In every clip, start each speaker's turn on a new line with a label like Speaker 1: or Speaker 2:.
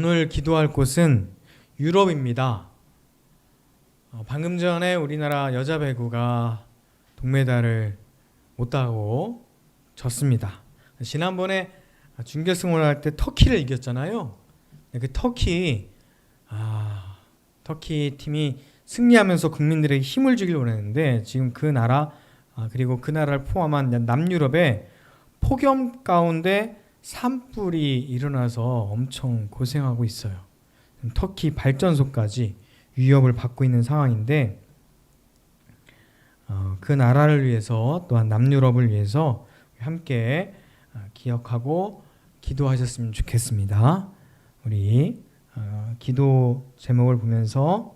Speaker 1: 오늘 기도할 곳은 유럽입니다. 방금 전에 우리나라 여자 배구가 동메달을 못 따고 졌습니다. 지난번에 준결승을 할 때 터키를 이겼잖아요. 그 터키 팀이 승리하면서 국민들에게 힘을 주길 원했는데 지금 그 나라 그리고 그 나라를 포함한 남유럽에 폭염 가운데 산불이 일어나서 엄청 고생하고 있어요. 터키 발전소까지 위협을 받고 있는 상황인데 그 나라를 위해서 또한 남유럽을 위해서 함께 기억하고 기도하셨으면 좋겠습니다. 우리 기도 제목을 보면서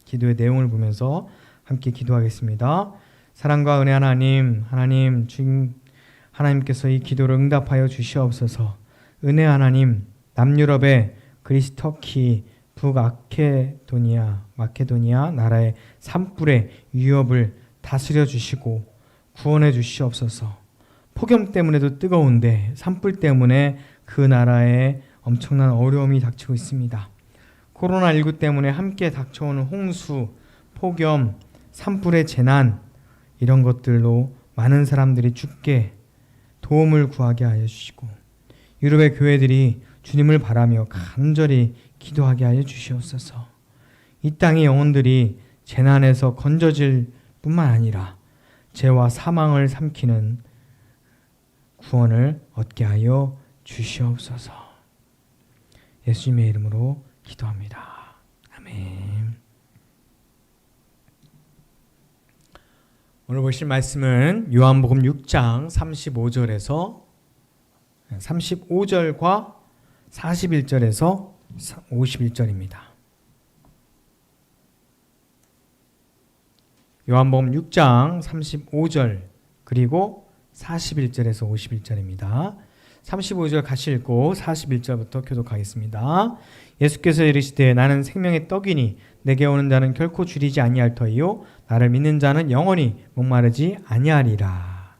Speaker 1: 기도의 내용을 보면서 함께 기도하겠습니다. 사랑과 은혜 하나님 주님 하나님께서 이 기도를 응답하여 주시옵소서. 은혜 하나님, 남유럽의 그리스 터키 마케도니아 나라의 산불의 위협을 다스려 주시고 구원해 주시옵소서. 폭염 때문에도 뜨거운데 산불 때문에 그 나라에 엄청난 어려움이 닥치고 있습니다. 코로나19 때문에 함께 닥쳐오는 홍수, 폭염, 산불의 재난 이런 것들로 많은 사람들이 죽게 도움을 구하게 하여 주시고 유럽의 교회들이 주님을 바라며 간절히 기도하게 하여 주시옵소서. 이 땅의 영혼들이 재난에서 건져질 뿐만 아니라 죄와 사망을 삼키는 구원을 얻게 하여 주시옵소서. 예수님의 이름으로 기도합니다. 아멘. 오늘 보실 말씀은 요한복음 6장 35절에서 35절과 41절에서 51절입니다. 요한복음 6장 35절 그리고 41절에서 51절입니다. 35절 같이 읽고 41절부터 교독하겠습니다. 예수께서 이르시되 나는 생명의 떡이니 내게 오는 자는 결코 줄이지 아니할 터이요 나를 믿는 자는 영원히 목마르지 아니하리라.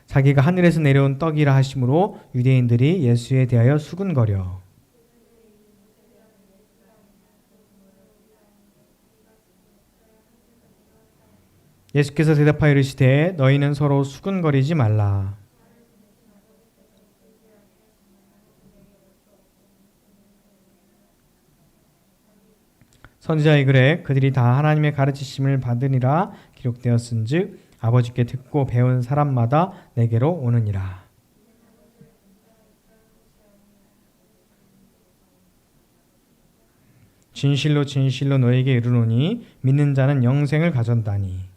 Speaker 1: 자기가 하늘에서 내려온 떡이라 하심으로 유대인들이 예수에 대하여 수군거려 예수께서 대답하여 이르시되 너희는 서로 수군거리지 말라. 선지자의 글에 그들이 다 하나님의 가르치심을 받으니라 기록되었은즉 아버지께 듣고 배운 사람마다 내게로 오느니라. 진실로 진실로 너에게 이르노니 믿는 자는 영생을 가졌다니.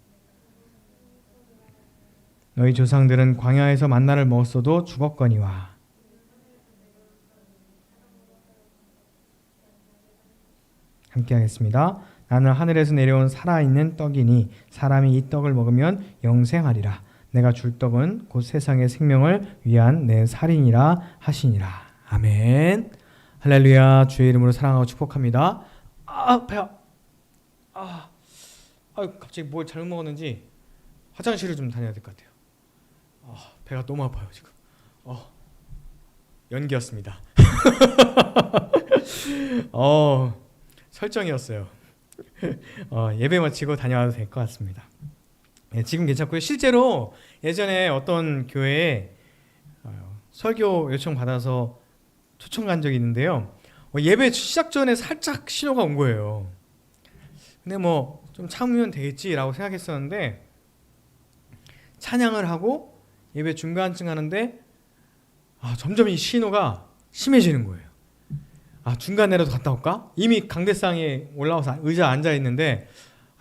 Speaker 1: 너희 조상들은 광야에서 만나를 먹었어도 죽었거니와 함께 하겠습니다. 나는 하늘에서 내려온 살아있는 떡이니 사람이 이 떡을 먹으면 영생하리라. 내가 줄 떡은 곧 세상의 생명을 위한 내 살이니라 하시니라. 아멘. 할렐루야. 주의 이름으로 사랑하고 축복합니다. 배야. 갑자기 뭘 잘못 먹었는지 화장실을 좀 다녀야 될 것 같아요. 배가 너무 아파요 지금. 연기였습니다. 설정이었어요. 예배 마치고 다녀와도 될 것 같습니다. 지금 괜찮고요. 실제로 예전에 어떤 교회에 설교 요청 받아서 초청 간 적이 있는데요. 예배 시작 전에 살짝 신호가 온 거예요. 근데 좀 참으면 되겠지라고 생각했었는데 찬양을 하고 예배 중간쯤 하는데 점점 이 신호가 심해지는 거예요. 중간에라도 갔다 올까? 이미 강대상에 올라와서 의자에 앉아있는데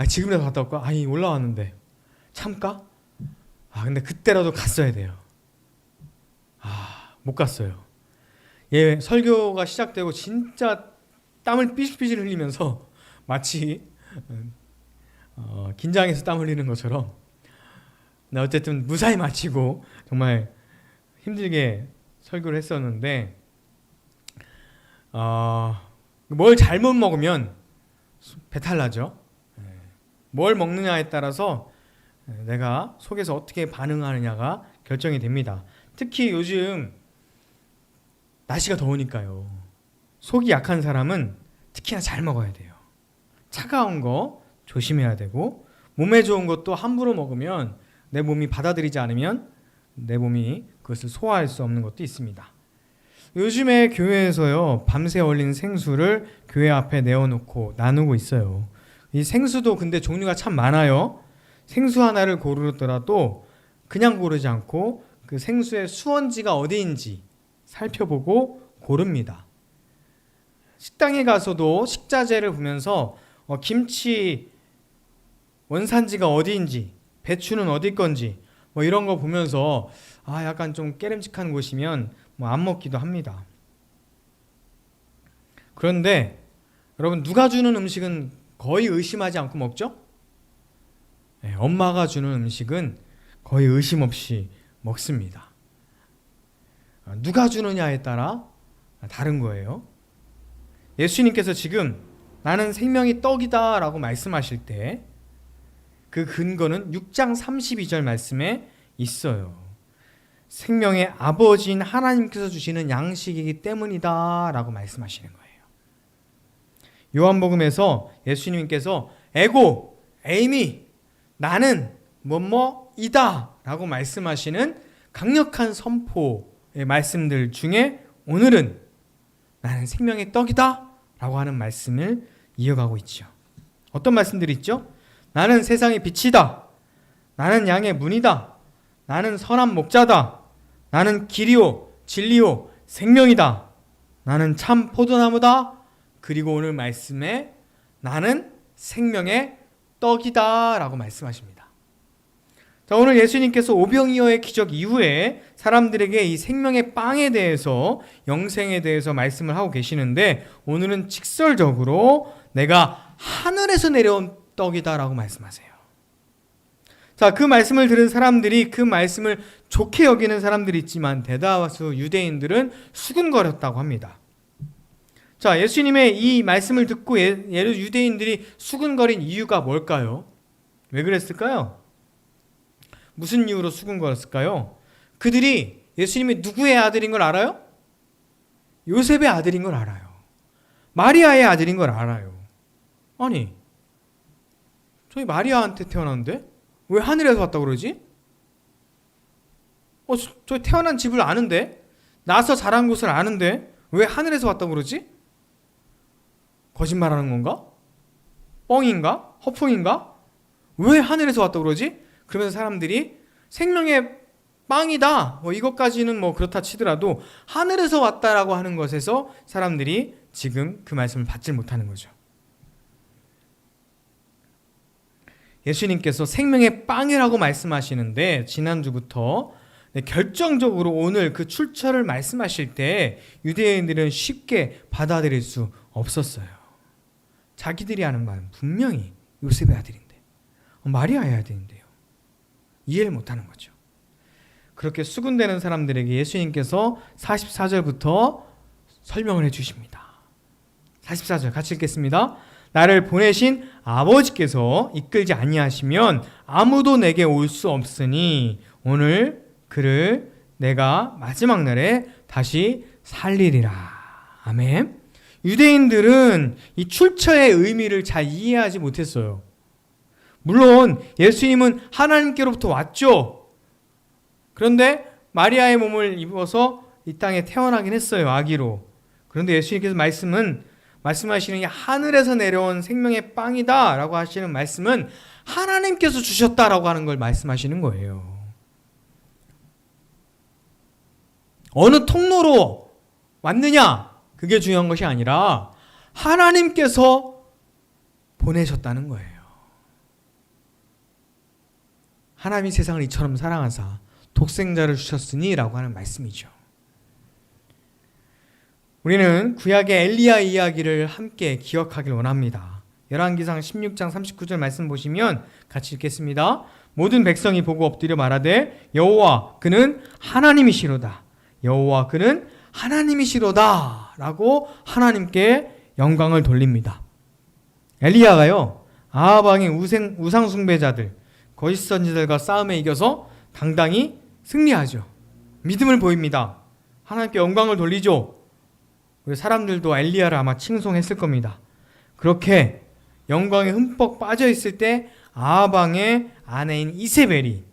Speaker 1: 지금이라도 갔다 올까? 올라왔는데 참까? 근데 그때라도 갔어야 돼요. 못 갔어요. 설교가 시작되고 진짜 땀을 삐질삐질 흘리면서 마치 긴장해서 땀 흘리는 것처럼 어쨌든 무사히 마치고 정말 힘들게 설교를 했었는데 뭘 잘못 먹으면 배탈 나죠. 뭘 먹느냐에 따라서 내가 속에서 어떻게 반응하느냐가 결정이 됩니다. 특히 요즘 날씨가 더우니까요. 속이 약한 사람은 특히나 잘 먹어야 돼요. 차가운 거 조심해야 되고, 몸에 좋은 것도 함부로 먹으면 내 몸이 받아들이지 않으면 내 몸이 그것을 소화할 수 없는 것도 있습니다. 요즘에 교회에서요, 밤새 얼린 생수를 교회 앞에 내어놓고 나누고 있어요. 이 생수도 근데 종류가 참 많아요. 생수 하나를 고르더라도 그냥 고르지 않고 그 생수의 수원지가 어디인지 살펴보고 고릅니다. 식당에 가서도 식자재를 보면서 김치 원산지가 어디인지, 배추는 어디 건지 뭐 이런 거 보면서 약간 좀 깨름직한 곳이면 뭐 안 먹기도 합니다. 그런데 여러분, 누가 주는 음식은 거의 의심하지 않고 먹죠? 네, 엄마가 주는 음식은 거의 의심 없이 먹습니다. 누가 주느냐에 따라 다른 거예요. 예수님께서 지금 나는 생명이 떡이다 라고 말씀하실 때 그 근거는 6장 32절 말씀에 있어요. 생명의 아버지인 하나님께서 주시는 양식이기 때문이다 라고 말씀하시는 거예요. 요한복음에서 예수님께서 에고, 에이미, 나는 뭐뭐이다 라고 말씀하시는 강력한 선포의 말씀들 중에 오늘은 나는 생명의 떡이다 라고 하는 말씀을 이어가고 있죠. 어떤 말씀들이 있죠? 나는 세상의 빛이다. 나는 양의 문이다. 나는 선한 목자다. 나는 길이요 진리요 생명이다. 나는 참 포도나무다. 그리고 오늘 말씀에 나는 생명의 떡이다 라고 말씀하십니다. 자, 오늘 예수님께서 오병이어의 기적 이후에 사람들에게 이 생명의 빵에 대해서, 영생에 대해서 말씀을 하고 계시는데, 오늘은 직설적으로 내가 하늘에서 내려온 떡이다 라고 말씀하세요. 자, 그 말씀을 들은 사람들이, 그 말씀을 좋게 여기는 사람들이 있지만 대다수 유대인들은 수근거렸다고 합니다. 자, 예수님의 이 말씀을 듣고 유대인들이 수근거린 이유가 뭘까요? 왜 그랬을까요? 무슨 이유로 수근거렸을까요? 그들이 예수님이 누구의 아들인 걸 알아요? 요셉의 아들인 걸 알아요. 마리아의 아들인 걸 알아요. 아니, 저희 마리아한테 태어났는데 왜 하늘에서 왔다고 그러지? 저 태어난 집을 아는데, 나서 자란 곳을 아는데 왜 하늘에서 왔다고 그러지? 거짓말하는 건가? 뻥인가? 허풍인가? 왜 하늘에서 왔다고 그러지? 그러면서 사람들이 생명의 빵이다, 이것까지는 그렇다 치더라도 하늘에서 왔다라고 하는 것에서 사람들이 지금 그 말씀을 받지 못하는 거죠. 예수님께서 생명의 빵이라고 말씀하시는데, 지난주부터 결정적으로 오늘 그 출처를 말씀하실 때 유대인들은 쉽게 받아들일 수 없었어요. 자기들이 아는 말은 분명히 요셉의 아들인데, 마리아의 아들인데요. 이해를 못하는 거죠. 그렇게 수군대는 사람들에게 예수님께서 44절부터 설명을 해주십니다. 44절 같이 읽겠습니다. 나를 보내신 아버지께서 이끌지 아니하시면 아무도 내게 올 수 없으니 오늘 그를 내가 마지막 날에 다시 살리리라. 아멘. 유대인들은 이 출처의 의미를 잘 이해하지 못했어요. 물론 예수님은 하나님께로부터 왔죠. 그런데 마리아의 몸을 입어서 이 땅에 태어나긴 했어요, 아기로. 그런데 예수님께서 말씀하시는 이 하늘에서 내려온 생명의 빵이다 라고 하시는 말씀은 하나님께서 주셨다라고 하는 걸 말씀하시는 거예요. 어느 통로로 왔느냐, 그게 중요한 것이 아니라 하나님께서 보내셨다는 거예요. 하나님이 세상을 이처럼 사랑하사 독생자를 주셨으니 라고 하는 말씀이죠. 우리는 구약의 엘리야 이야기를 함께 기억하길 원합니다. 열왕기상 16장 39절 말씀 보시면 같이 읽겠습니다. 모든 백성이 보고 엎드려 말하되 여호와 그는 하나님이시로다. 여호와 그는 하나님이시로다 라고 하나님께 영광을 돌립니다. 엘리야가요, 아합 왕의 우상 숭배자들, 거짓 선지자들과 싸움에 이겨서 당당히 승리하죠. 믿음을 보입니다. 하나님께 영광을 돌리죠. 우리 사람들도 엘리야를 아마 칭송했을 겁니다. 그렇게 영광에 흠뻑 빠져 있을 때 아합 왕의 아내인 이세벨이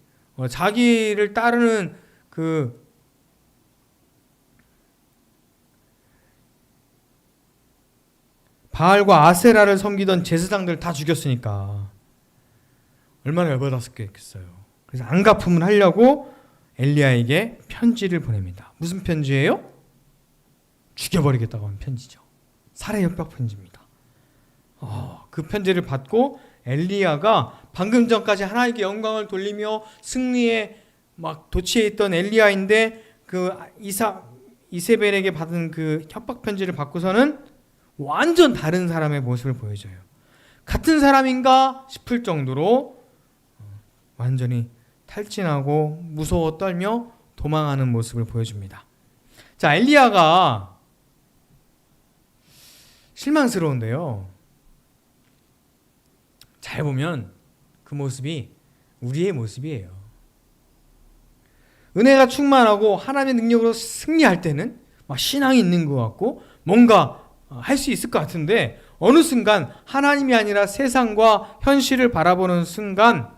Speaker 1: 자기를 따르는 그 바알과 아세라를 섬기던 제사장들 다 죽였으니까 얼마나 열받았겠어요. 그래서 안갚음을 하려고 엘리야에게 편지를 보냅니다. 무슨 편지예요? 죽여버리겠다고 하는 편지죠. 살해 협박 편지입니다. 그 편지를 받고 엘리야가 방금 전까지 하나님께 영광을 돌리며 승리에 막 도취해 있던 엘리야인데 그 이세벨에게 받은 그 협박 편지를 받고서는 완전 다른 사람의 모습을 보여줘요. 같은 사람인가 싶을 정도로 완전히 탈진하고 무서워 떨며 도망하는 모습을 보여줍니다. 자, 엘리야가 실망스러운데요. 잘 보면 그 모습이 우리의 모습이에요. 은혜가 충만하고 하나님의 능력으로 승리할 때는 막 신앙이 있는 것 같고 뭔가 할 수 있을 것 같은데 어느 순간 하나님이 아니라 세상과 현실을 바라보는 순간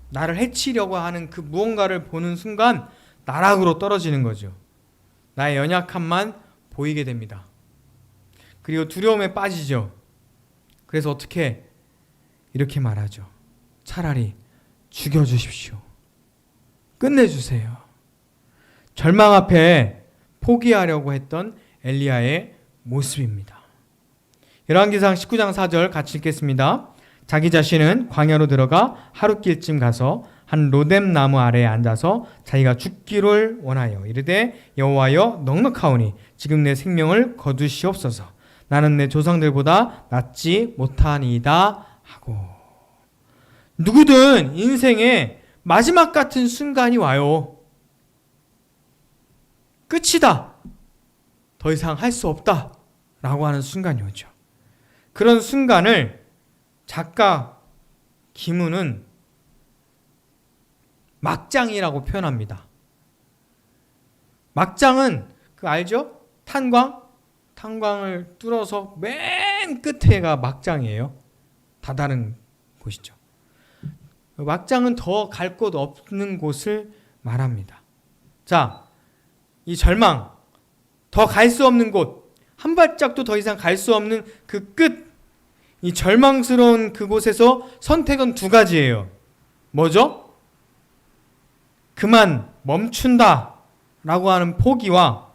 Speaker 1: 나를 해치려고 하는 그 무언가를 보는 순간 나락으로 떨어지는 거죠. 나의 연약함만 보이게 됩니다. 그리고 두려움에 빠지죠. 그래서 어떻게 이렇게 말하죠. 차라리 죽여주십시오. 끝내주세요. 절망 앞에 포기하려고 했던 엘리야의 모습입니다. 열왕기상 19장 4절 같이 읽겠습니다. 자기 자신은 광야로 들어가 하룻길쯤 가서 한 로뎀 나무 아래에 앉아서 자기가 죽기를 원하여 이르되 여호와여 넉넉하오니 지금 내 생명을 거두시옵소서. 나는 내 조상들보다 낫지 못하니이다 하고. 누구든 인생에 마지막 같은 순간이 와요. 끝이다. 더 이상 할 수 없다 라고 하는 순간이 오죠. 그런 순간을 작가 김훈은 막장이라고 표현합니다. 막장은 그 알죠? 탄광을 뚫어서 맨 끝에가 막장이에요. 다다른 곳이죠. 막장은 더 갈 곳 없는 곳을 말합니다. 자, 이 절망, 더 갈 수 없는 곳, 한 발짝도 더 이상 갈 수 없는 그 끝, 이 절망스러운 그곳에서 선택은 두 가지예요. 뭐죠? 그만 멈춘다 라고 하는 포기와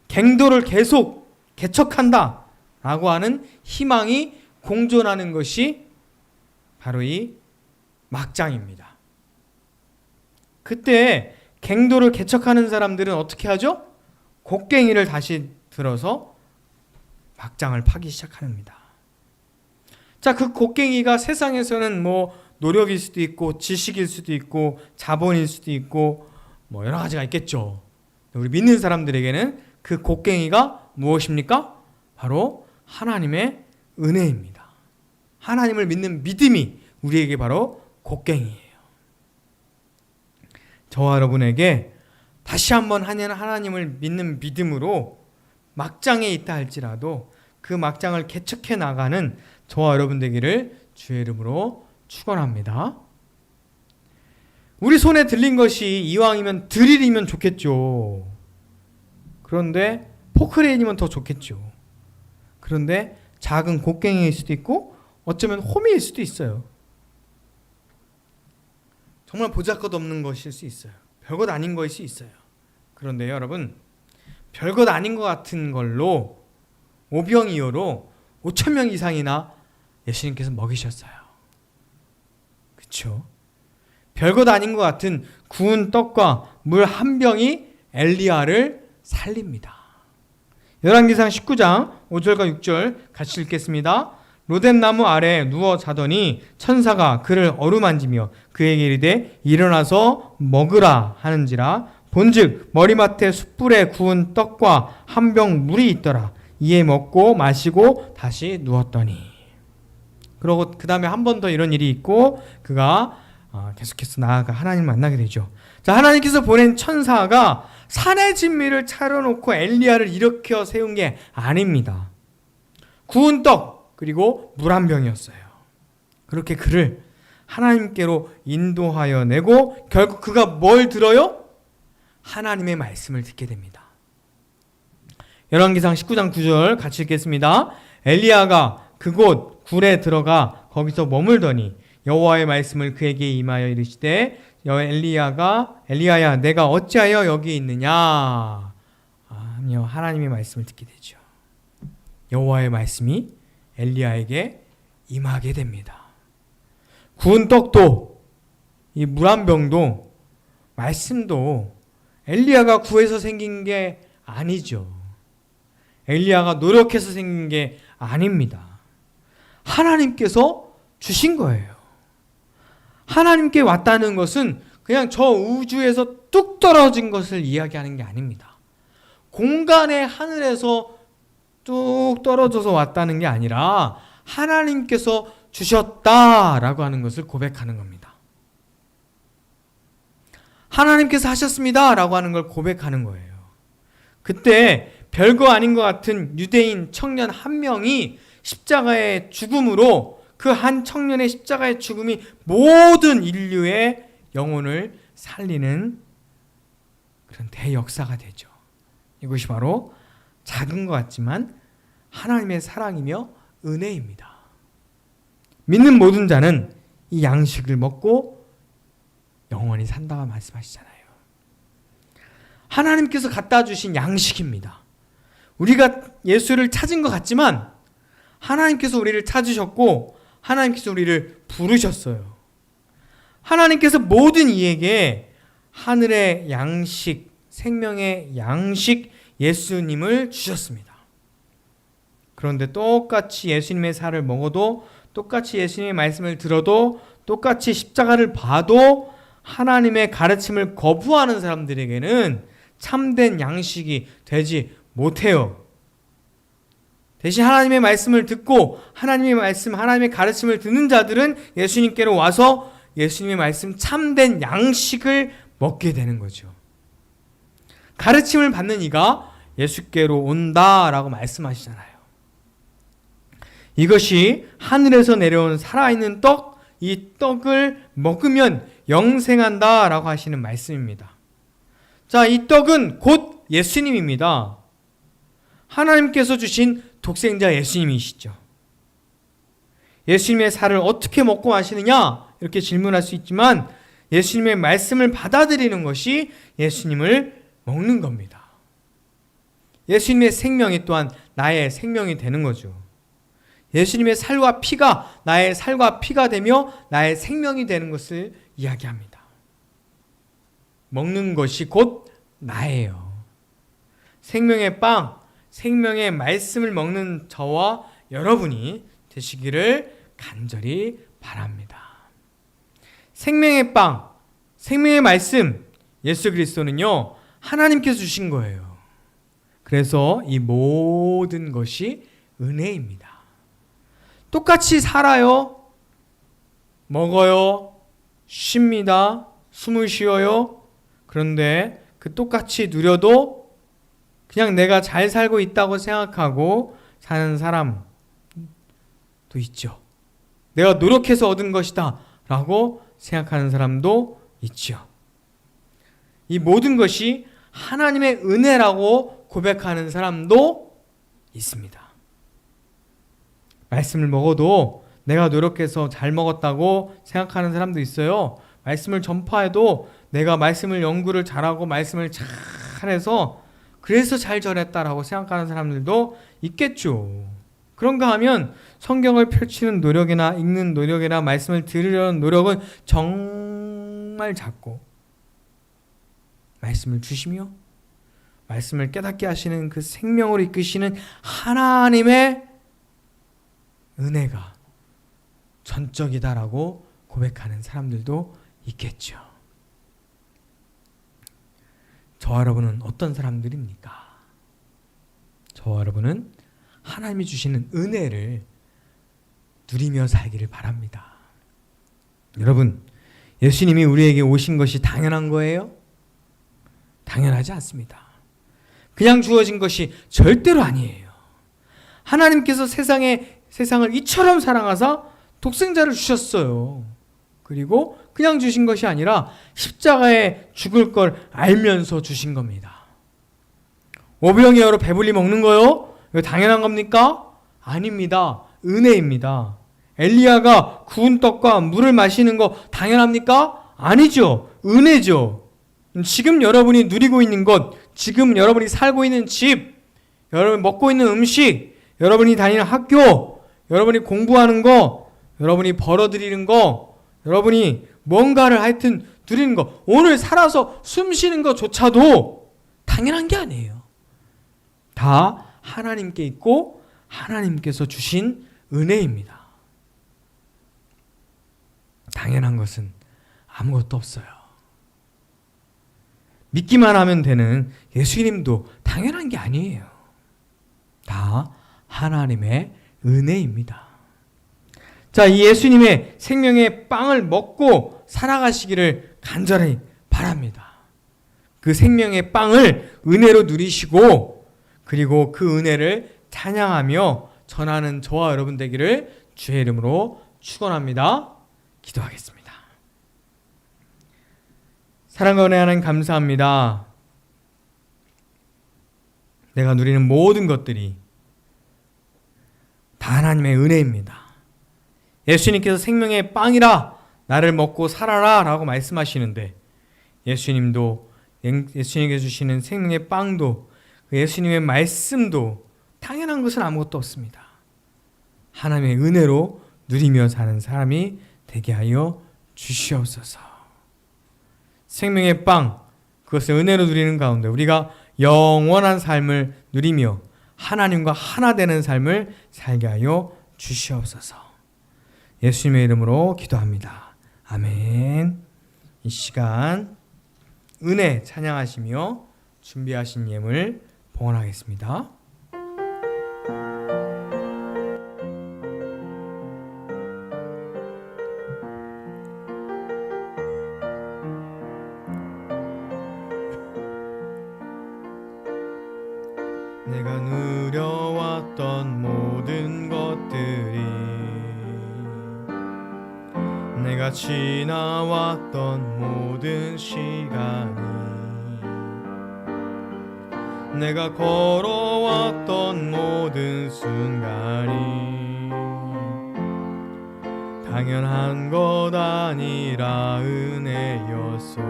Speaker 1: 갱도를 계속 개척한다 라고 하는 희망이 공존하는 것이 바로 이 막장입니다. 그때 갱도를 개척하는 사람들은 어떻게 하죠? 곡괭이를 다시 들어서 막장을 파기 시작합니다. 자, 그 곡괭이가 세상에서는 뭐 노력일 수도 있고 지식일 수도 있고 자본일 수도 있고 뭐 여러 가지가 있겠죠. 우리 믿는 사람들에게는 그 곡괭이가 무엇입니까? 바로 하나님의 은혜입니다. 하나님을 믿는 믿음이 우리에게 바로 곡괭이에요. 저와 여러분에게 다시 한번 하나님을 믿는 믿음으로 막장에 있다 할지라도 그 막장을 개척해 나가는 저와 여러분 되기를 주의 이름으로 축원합니다. 우리 손에 들린 것이 이왕이면 드릴이면 좋겠죠. 그런데 포크레인이면 더 좋겠죠. 그런데 작은 곡괭이일 수도 있고 어쩌면 호미일 수도 있어요. 정말 보잘것없는 것일 수 있어요. 별것 아닌 것일 수 있어요. 그런데 여러분, 별것 아닌 것 같은 걸로 오병이어로 5,000명 이상이나 예수님께서 먹이셨어요. 그렇죠? 별것 아닌 것 같은 구운 떡과 물 한 병이 엘리야를 살립니다. 열왕기상 19장 5절과 6절 같이 읽겠습니다. 로뎀 나무 아래 누워 자더니 천사가 그를 어루만지며 그에게 이르되 일어나서 먹으라 하는지라 본즉 머리맡에 숯불에 구운 떡과 한 병 물이 있더라. 이에 먹고 마시고 다시 누웠더니. 그러고 그 다음에 한 번 더 이런 일이 있고 그가 계속해서 나아가 하나님을 만나게 되죠. 자, 하나님께서 보낸 천사가 산의 진미를 차려놓고 엘리야를 일으켜 세운 게 아닙니다. 구운 떡 그리고 물 한 병이었어요. 그렇게 그를 하나님께로 인도하여 내고 결국 그가 뭘 들어요? 하나님의 말씀을 듣게 됩니다. 열왕기상 19장 9절 같이 읽겠습니다. 엘리야가 그곳 굴에 들어가 거기서 머물더니 여호와의 말씀을 그에게 임하여 이르시되 엘리야야 내가 어찌하여 여기 있느냐 하며 하나님의 말씀을 듣게 되죠. 여호와의 말씀이 엘리야에게 임하게 됩니다. 구운 떡도 이 물 한 병도 말씀도 엘리야가 구해서 생긴 게 아니죠. 엘리야가 노력해서 생긴 게 아닙니다. 하나님께서 주신 거예요. 하나님께 왔다는 것은 그냥 저 우주에서 뚝 떨어진 것을 이야기하는 게 아닙니다. 공간의 하늘에서 뚝 떨어져서 왔다는 게 아니라 하나님께서 주셨다라고 하는 것을 고백하는 겁니다. 하나님께서 하셨습니다라고 하는 걸 고백하는 거예요. 그때 별거 아닌 것 같은 유대인 청년 한 명이 십자가의 죽음으로 그 한 청년의 십자가의 죽음이 모든 인류의 영혼을 살리는 그런 대역사가 되죠. 이것이 바로 작은 것 같지만 하나님의 사랑이며 은혜입니다. 믿는 모든 자는 이 양식을 먹고 영원히 산다고 말씀하시잖아요. 하나님께서 갖다 주신 양식입니다. 우리가 예수를 찾은 것 같지만 하나님께서 우리를 찾으셨고 하나님께서 우리를 부르셨어요. 하나님께서 모든 이에게 하늘의 양식, 생명의 양식 예수님을 주셨습니다. 그런데 똑같이 예수님의 살을 먹어도 똑같이 예수님의 말씀을 들어도 똑같이 십자가를 봐도 하나님의 가르침을 거부하는 사람들에게는 참된 양식이 되지 못해요. 대신 하나님의 말씀을 듣고 하나님의 말씀, 하나님의 가르침을 듣는 자들은 예수님께로 와서 예수님의 말씀 참된 양식을 먹게 되는 거죠. 가르침을 받는 이가 예수께로 온다라고 말씀하시잖아요. 이것이 하늘에서 내려온 살아있는 떡, 이 떡을 먹으면 영생한다라고 하시는 말씀입니다. 자, 이 떡은 곧 예수님입니다. 하나님께서 주신 독생자 예수님이시죠. 예수님의 살을 어떻게 먹고 마시느냐? 이렇게 질문할 수 있지만 예수님의 말씀을 받아들이는 것이 예수님을 먹는 겁니다. 예수님의 생명이 또한 나의 생명이 되는 거죠. 예수님의 살과 피가 나의 살과 피가 되며 나의 생명이 되는 것을 이야기합니다. 먹는 것이 곧 나예요. 생명의 빵, 생명의 말씀을 먹는 저와 여러분이 되시기를 간절히 바랍니다. 생명의 빵, 생명의 말씀, 예수 그리스도는요, 하나님께서 주신 거예요. 그래서 이 모든 것이 은혜입니다. 똑같이 살아요, 먹어요, 쉽니다, 숨을 쉬어요. 그런데 그 똑같이 누려도 그냥 내가 잘 살고 있다고 생각하고 사는 사람도 있죠. 내가 노력해서 얻은 것이다 라고 생각하는 사람도 있죠. 이 모든 것이 하나님의 은혜라고 고백하는 사람도 있습니다. 말씀을 먹어도 내가 노력해서 잘 먹었다고 생각하는 사람도 있어요. 말씀을 전파해도 내가 말씀을 연구를 잘하고 말씀을 잘해서 그래서 잘 전했다라고 생각하는 사람들도 있겠죠. 그런가 하면 성경을 펼치는 노력이나 읽는 노력이나 말씀을 들으려는 노력은 정말 작고 말씀을 주시며 말씀을 깨닫게 하시는 그 생명으로 이끄시는 하나님의 은혜가 전적이다라고 고백하는 사람들도 있겠죠. 저와 여러분은 어떤 사람들입니까? 저와 여러분은 하나님이 주시는 은혜를 누리며 살기를 바랍니다. 여러분, 예수님이 우리에게 오신 것이 당연한 거예요? 당연하지 않습니다. 그냥 주어진 것이 절대로 아니에요. 하나님께서 세상을 이처럼 사랑하사 독생자를 주셨어요. 그리고 그냥 주신 것이 아니라 십자가에 죽을 걸 알면서 주신 겁니다. 오병이어로 여러 배불리 먹는 거요? 이거 당연한 겁니까? 아닙니다. 은혜입니다. 엘리야가 구운 떡과 물을 마시는 거 당연합니까? 아니죠. 은혜죠. 지금 여러분이 누리고 있는 것, 지금 여러분이 살고 있는 집, 여러분이 먹고 있는 음식, 여러분이 다니는 학교, 여러분이 공부하는 거, 여러분이 벌어들이는 거, 여러분이 뭔가를 하여튼 누리는 거, 오늘 살아서 숨 쉬는 것조차도 당연한 게 아니에요. 다 하나님께 있고 하나님께서 주신 은혜입니다. 당연한 것은 아무것도 없어요. 믿기만 하면 되는 예수님도 당연한 게 아니에요. 다 하나님의 은혜입니다. 자, 이 예수님의 생명의 빵을 먹고 살아가시기를 간절히 바랍니다. 그 생명의 빵을 은혜로 누리시고 그리고 그 은혜를 찬양하며 전하는 저와 여러분 되기를 주의 이름으로 축원합니다. 기도하겠습니다. 사랑과 은혜 하나님 감사합니다. 내가 누리는 모든 것들이 다 하나님의 은혜입니다. 예수님께서 생명의 빵이라 나를 먹고 살아라 라고 말씀하시는데 예수님께 주시는 생명의 빵도 예수님의 말씀도 당연한 것은 아무것도 없습니다. 하나님의 은혜로 누리며 사는 사람이 되게 하여 주시옵소서. 생명의 빵, 그것을 은혜로 누리는 가운데 우리가 영원한 삶을 누리며 하나님과 하나 되는 삶을 살게 하여 주시옵소서. 예수님의 이름으로 기도합니다. 아멘. 이 시간 은혜 찬양하시며 준비하신 예물 봉헌하겠습니다. 내가 누려왔던 모든 것들이 내가 지나왔던 모든 시간이 내가 걸어왔던 모든 순간이 당연한 것 아니라 은혜였소.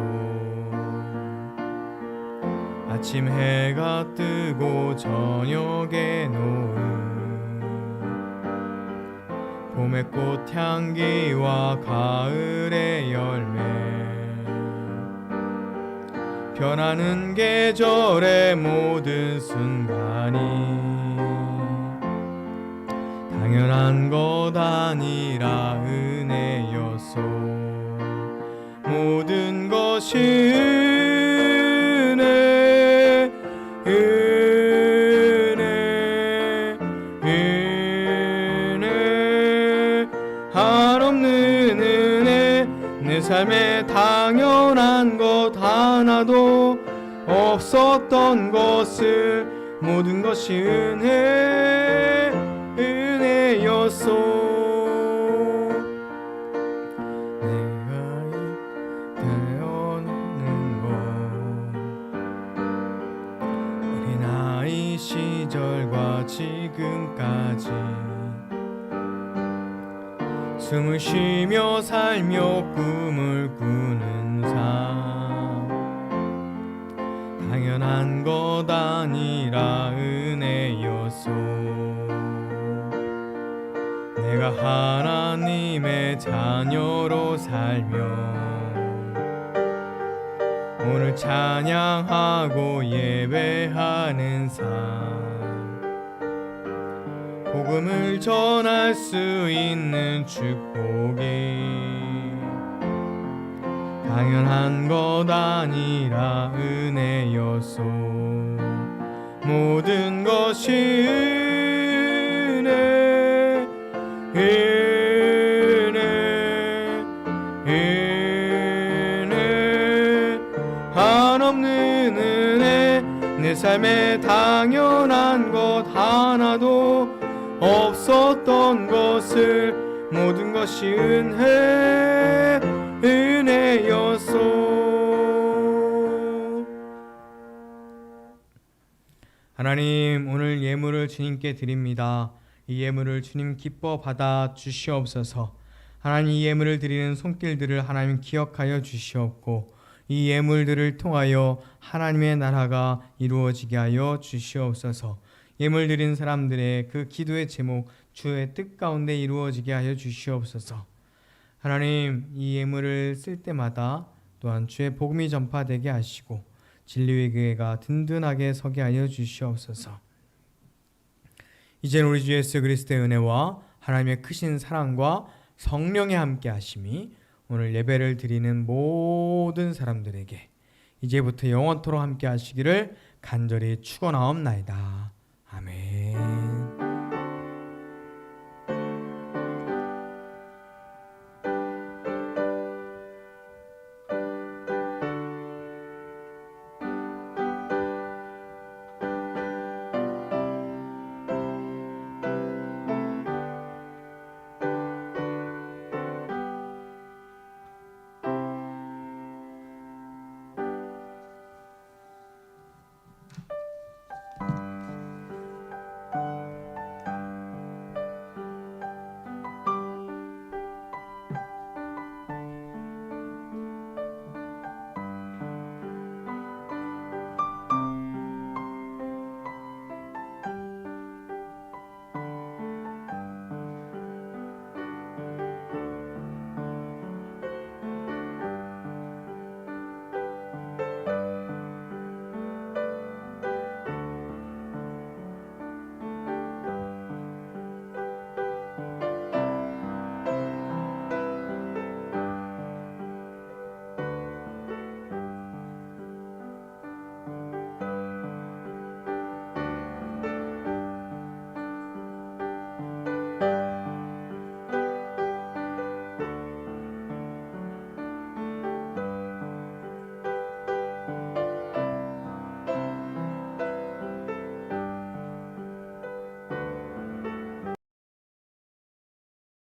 Speaker 1: 아침 해가 뜨고 저녁에 노을 봄의 꽃향기와 가을의 열매 변하는 계절의 모든 순간이 당연한 것 아니라 은혜였소. 모든 것이 은혜 한없는 은혜 내 삶에 당연한 것 하나도 없었던 것을 모든 것이 은혜였소. 시절과 지금까지 숨을 쉬며 살며 꿈을 꾸는 삶 당연한 것 아니라 은혜였소. 내가 하나님의 자녀로 살며 오늘 찬양하고 예배하는 삶 복음을 전할 수 있는 축복이 당연한 것 아니라 은혜였소. 모든 것이 은혜 삶에 당연한 것 하나도 없었던 것을 모든 것이 은혜였소. 하나님, 오늘 예물을 주님께 드립니다. 이 예물을 주님 기뻐 받아 주시옵소서. 하나님, 이 예물을 드리는 손길들을 하나님 기억하여 주시옵고 이 예물들을 통하여 하나님의 나라가 이루어지게 하여 주시옵소서. 예물 드린 사람들의 그 기도의 제목 주의 뜻 가운데 이루어지게 하여 주시옵소서. 하나님, 이 예물을 쓸 때마다 또한 주의 복음이 전파되게 하시고 진리의 교회가 든든하게 서게 하여 주시옵소서. 이제는 우리 주 예수 그리스도의 은혜와 하나님의 크신 사랑과 성령의 함께 하심이 오늘 예배를 드리는 모든 사람들에게 이제부터 영원토록 함께 하시기를 간절히 축원하옵나이다. 아멘.